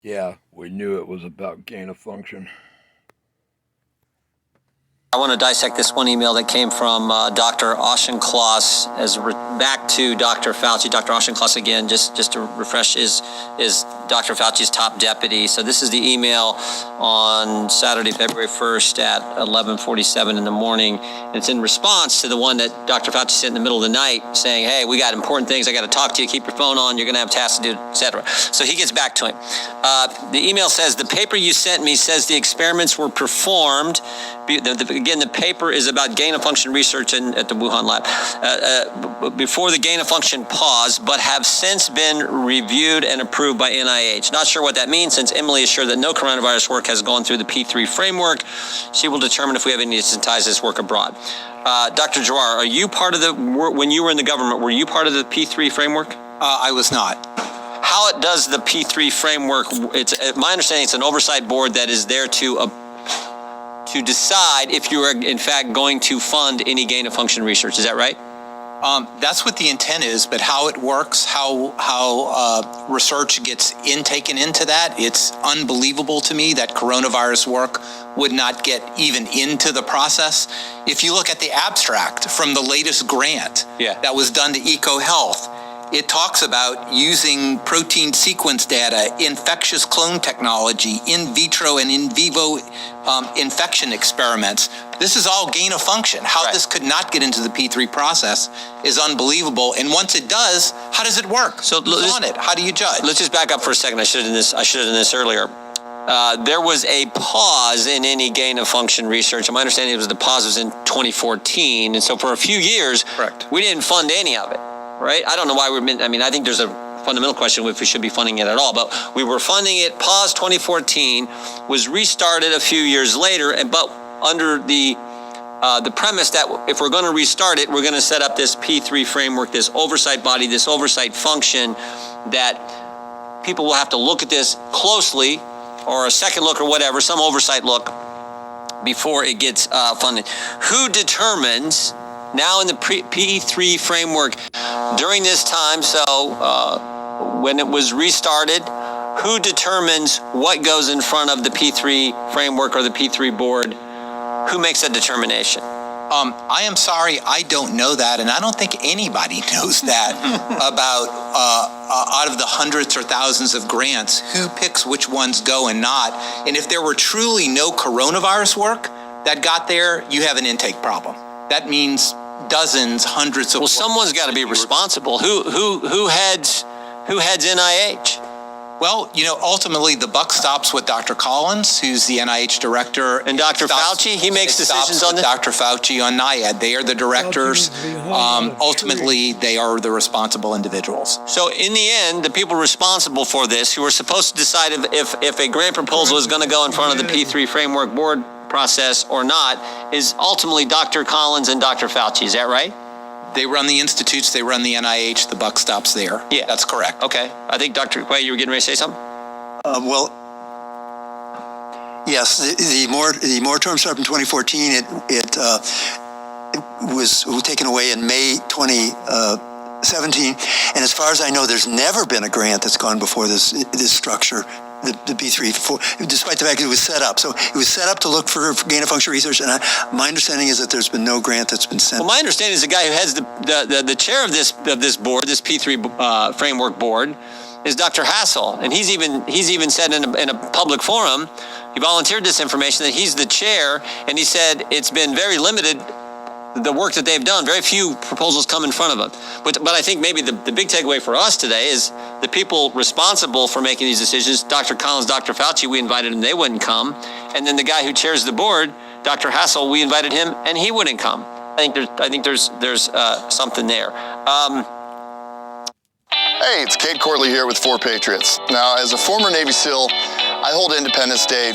Yeah, we knew it was about gain of function. I want to dissect this one email that came from Dr. Auchincloss back to Dr. Fauci. Dr. Auchincloss, again, just to refresh, is Dr. Fauci's top deputy. So this is the email on Saturday, February 1st at 11:47 in the morning. And it's in response to the one that Dr. Fauci sent in the middle of the night saying, hey, we got important things. I got to talk to you. Keep your phone on. You're going to have tasks to do, etc. So he gets back to him. The email says, the paper you sent me says the experiments were performed. Again, the paper is about gain-of-function research at the Wuhan lab before the gain-of-function pause, but have since been reviewed and approved by NIH. Not sure what that means, since Emily is sure that no coronavirus work has gone through the P3 framework. She will determine if we have any ties to this work abroad. Dr. Giroir, are you part of when you were in the government, were you part of the P3 framework? I was not. How does the P3 framework, my understanding it's an oversight board that is there to decide if you are in fact going to fund any gain of function research. Is that right? That's what the intent is, but how it works, how research gets taken into that, it's unbelievable to me that coronavirus work would not get even into the process. If you look at the abstract from the latest grant that was done to EcoHealth, it talks about using protein sequence data, infectious clone technology, in vitro and in vivo infection experiments. This is all gain of function. How this could not get into the P3 process is unbelievable. And once it does, how does it work? So who's on it? How do you judge? Let's just back up for a second. I should have done this earlier. There was a pause in any gain of function research. My understanding was the pause was in 2014. And so for a few years, we didn't fund any of it. Right? I don't know why I think there's a fundamental question if we should be funding it at all, but we were funding it, paused 2014, was restarted a few years later, but under the premise that if we're going to restart it, we're going to set up this P3 framework, this oversight body, this oversight function that people will have to look at this closely, or a second look or whatever, some oversight look before it gets funded. Who determines now in the P3 framework during this time, so when it was restarted, who determines what goes in front of the P3 framework or the P3 board? Who makes that determination? I am sorry, I don't know that, and I don't think anybody knows that about out of the hundreds or thousands of grants, who picks which ones go and not. And if there were truly no coronavirus work that got there, you have an intake problem. That means dozens, hundreds of. Well, someone's got to be responsible. Who heads NIH? Well, ultimately the buck stops with Dr. Collins, who's the NIH director, and Dr. Fauci. He makes decisions on this. Dr. Fauci on NIAID. They are the directors. Ultimately, they are the responsible individuals. So, in the end, the people responsible for this, who are supposed to decide if a grant proposal is going to go in front of the P3 framework board process or not, is ultimately Dr. Collins and Dr. Fauci. Is that right? They run the institutes, they run the NIH, the buck stops there. Yeah. That's correct. Okay. I think, Dr. Quay, you were getting ready to say something? Well, yes, the moratorium started in 2014. It was taken away in May 2017. And as far as I know, there's never been a grant that's gone before this structure. The P3, despite the fact that it was set up. So it was set up to look for gain of function research, and my understanding is that there's been no grant that's been sent. Well, my understanding is the guy who heads the chair of this board, this P3 framework board, is Dr. Hassel, and he's even said in a public forum, he volunteered this information that he's the chair, and he said it's been very limited. The work that they've done, very few proposals come in front of them. But I think maybe the big takeaway for us today is the people responsible for making these decisions, Dr. Collins, Dr. Fauci, we invited him, they wouldn't come. And then the guy who chairs the board, Dr. Hassel, we invited him, and he wouldn't come. I think there's something there. Hey, it's Kate Courtley here with 4 Patriots. Now, as a former Navy SEAL, I hold Independence Day